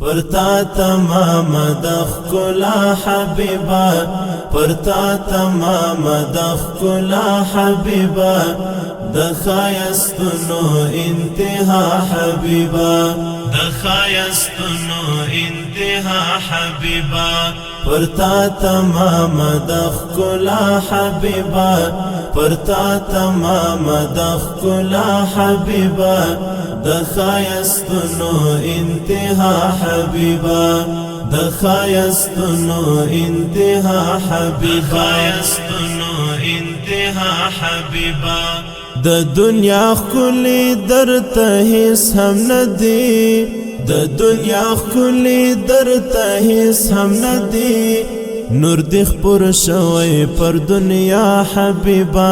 پرتا تمام دخ کلا حبیبا پرتا تمام دخ کلا حبیبا دخایستنو انتہا حبیبا دخایستنو انتہا حبیبا پرتا تمام دخ کلا حبیبا پرتا تمام دخ کلا حبیبا دخایستنو انتہا حبیبا دخایستنو انتہا حبیبا دخایستنو انتہا حبیبا د دنیا خلی درته هیڅ هم ندی د دنیا خلی درته هیڅ هم ندی نور دی خپور شوی پر دنیا حبیبا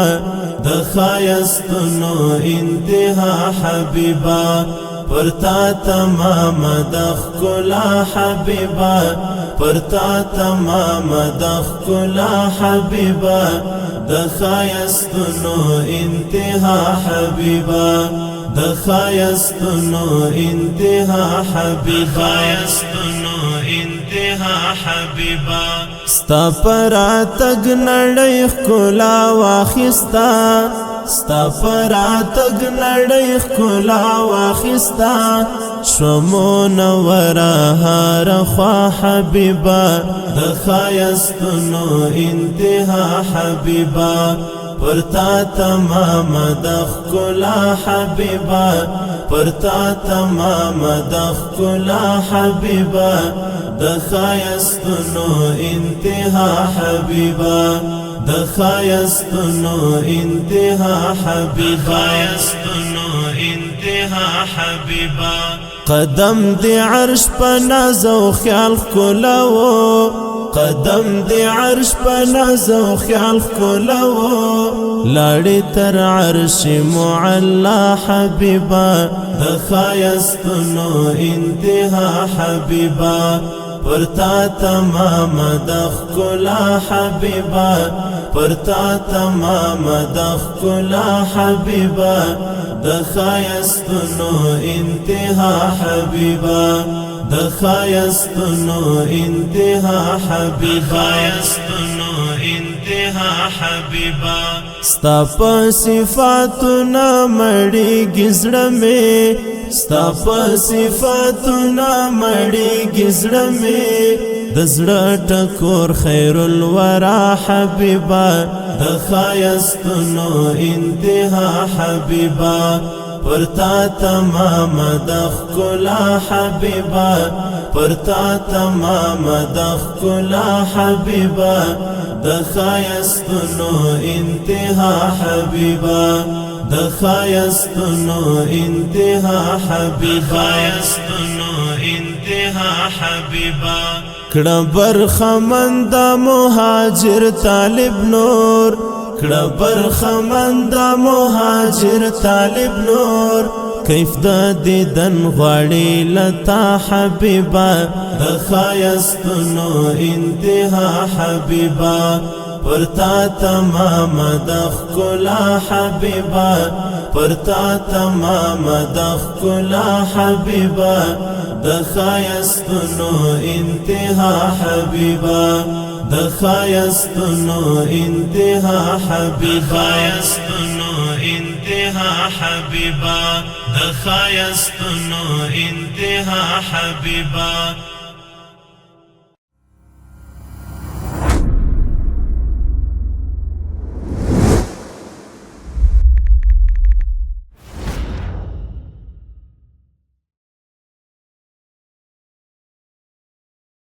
دخایستنو انتہا حبیبا پرتا تمام دخ کلا حبیبا پرتا تمام دخ کلا حبیبا دخایستنو انتہا حبیبا دخایستنو انتہا حبیبا دخایستنو انتہا حبیبا ستا پراتگ نړۍ ښکلا واخیستا ستا پراتگ نړۍ ښکلا واخیستا شومو نورا هر خوا حبیبا دخایستنو انتہا حبیبا پرتا تمام دخ کلا حبیبا پرتا تمام دخ کلا حبیبا دخایستنو انتہا حبیبا دخایستنو انتہا حبیبا دخایستنو انتہا حبیبا قدم دی عرش پا ناز و خیال کلاو قدم دی عرش پا ناز و خیال کلاو لاڑی تر عرش معلا حبیبا دخایستنو انتہا حبیبا پرتا تمام دخ کلا حبیبا پرتا تمام دخ کلا حبیبا دخایستنو انتہا حبیبا دخایستنو انتہا حبیبا دخایستنو انتہا حبیبا ستا پا صفاتنا مڑی گزڑ میں ستا پا صفاتنا مڑی گزڑ میں دزڑا ٹکور خیر الورا حبیبا دخایستنو انتہا حبیبا پرتا تمام دخ کلا حبیبا پرتا تمام دخ کلا حبیبا دخایستنو انتہا حبیبا دخایستنو انتہا حبیبا دخایستنو انتہا حبیبا کڑا برخمندہ مہاجر طالب نور کڑا برخمندہ مہاجر طالب نور کیف دا دیدن غاڑی لتا حبیبا دخایستنو انتہا حبیبا پرتا تمام دخ کلا حبیبا پرتا تمام دخ کلا حبیبا دخایستنو انتہا حبیبا دخایستنو انتہا حبیبا دخایستنو انتہا حبیبا دخایستنو انتہا حبیبا